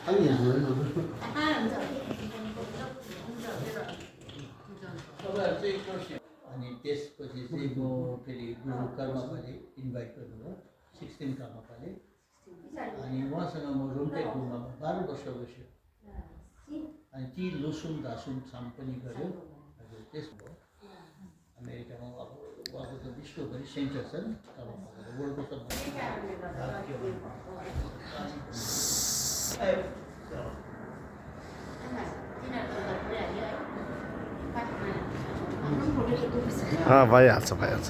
아니 뭐예요? अनि त्यसपछि चाहिँ म फेरि गुरु कर्मपाले इन्भाइट गर्नुभयो 16 कर्मपाले अनि उहाँसँग म रुमटेक गुरुमा 12 वर्ष बस्यो अनि ती लोसुम दासुम साम पनि गऱ्यो हजुर त्यस भयो अमेरिकामा अब उहाँको त विश्वभरि सेन्टर छ नि वर्ल्डको भइहाल्छ भइहाल्छ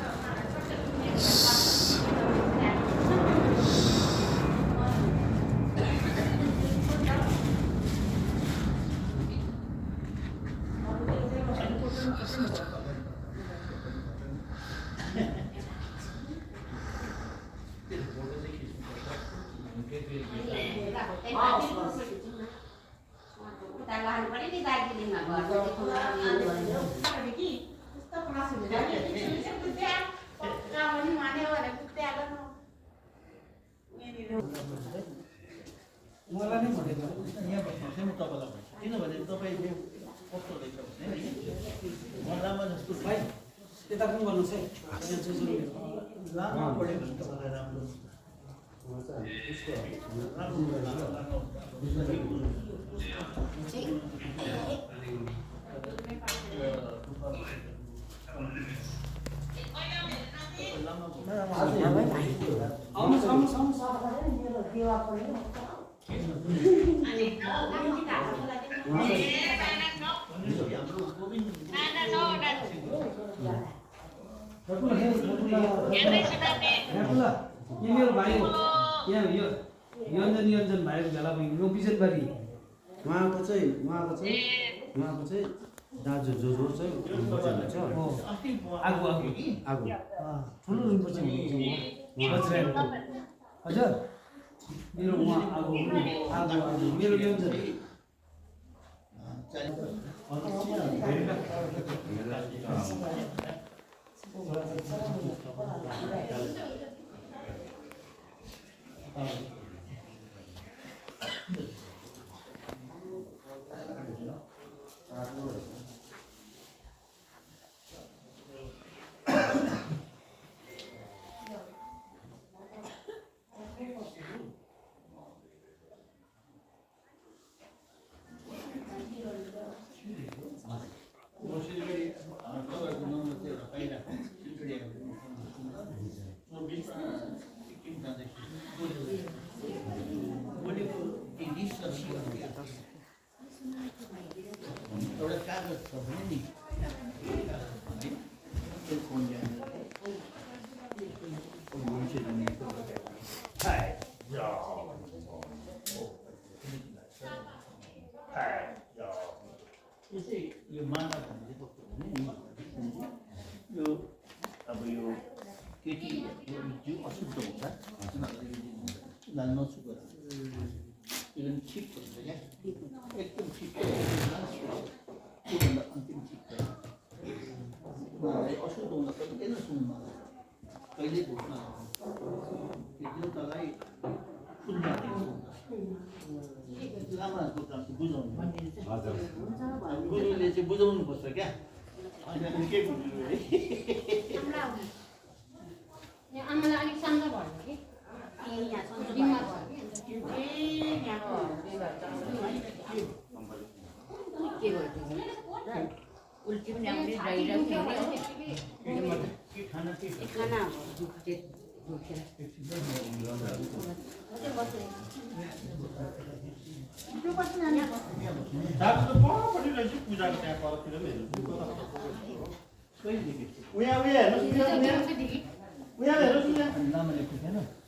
मलाई नै भनेको यहाँ बस्नुहोस् है म तपाईँलाई भन्छु किनभने तपाईँले कस्तो रहेछ भने म लामा जस्तो भाइ त्यता पनि गर्नुहोस् है लामा पढ्यो भने तपाईँलाई राम्रो मेरो भाइ हो यहाँ यो निरञ्जन भाइको भेला भयो यो बिजनबारी उहाँको चाहिँ दाजु जो चाहिँ हुनुहुन्छ आगो ठुलो रुमपछि हुनुहुन्छ हजुर मेरो उहाँ आगो मेरो निरञ्जन एउटा कागज छ भने नि त्यो फोन यो माला भन्ने कस्तो भने यो अब यो केटी जिउ अशुद्ध हुँदा उनीहरूलाई नछुक एकदम ठिक हुन्छ क्या एकदम ठिक त्योभन्दा अन्तिम ठिक उनीहरूलाई अशुद्ध हुन सक्दैन सुन्न कहिले धोक्न त्यो देउतालाई पुण्य लामाहरूको काम चाहिँ बुझाउनु गुरुले चाहिँ बुझाउनुपर्छ क्या के बुझ्नु है आमालाई अलिक सन्चो भयो कि बिमार भयो उल्टी पनि आउने खाना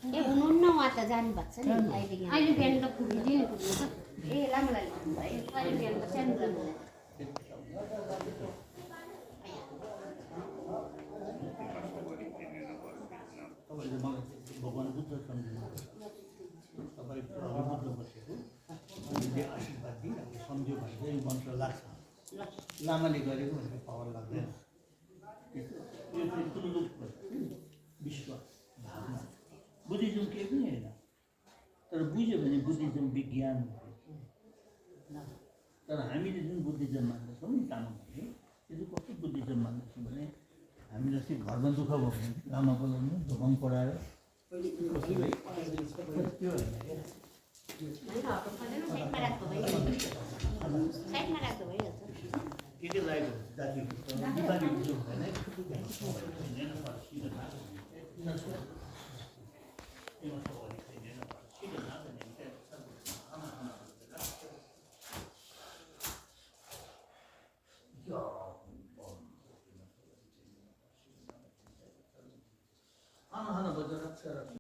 ए हुनुहुन्न उहाँ त जानु भएको छ नि अहिले बिहान त पुगिदिनु पुग्छ ए लामोलाई अहिले बिहान त सानो जानु भगवान् बुद्ध सम्झिनु तपाईँ बुद्ध बसेको हामीले आशीर्वाद दिइरहेको सम्झ्यो भने चाहिँ यो मन्त्र लाग्छ लामाले गरेको भनेर पावर लाग्दैन यो चाहिँ ठुलो विश्वास भावना बुद्धिज्म केही पनि होइन तर बुझ्यो भने बुद्धिज्म विज्ञान तर हामीले जुन बुद्धिज्म मान्दछौँ नि तामाङहरूले त्यो चाहिँ कस्तो बुद्धिज्म मान्दछौँ भने हामीले अस्ति घरमा दुःख भयो भने लामा बोलाउनु ढोकाङ पढाएर त्यो होइन क्या साइडमा राख्दो भइहाल्छ साइडमा राख्दो भइहाल्छ के लागेको जातिको नेपाली बुझ्नु भएन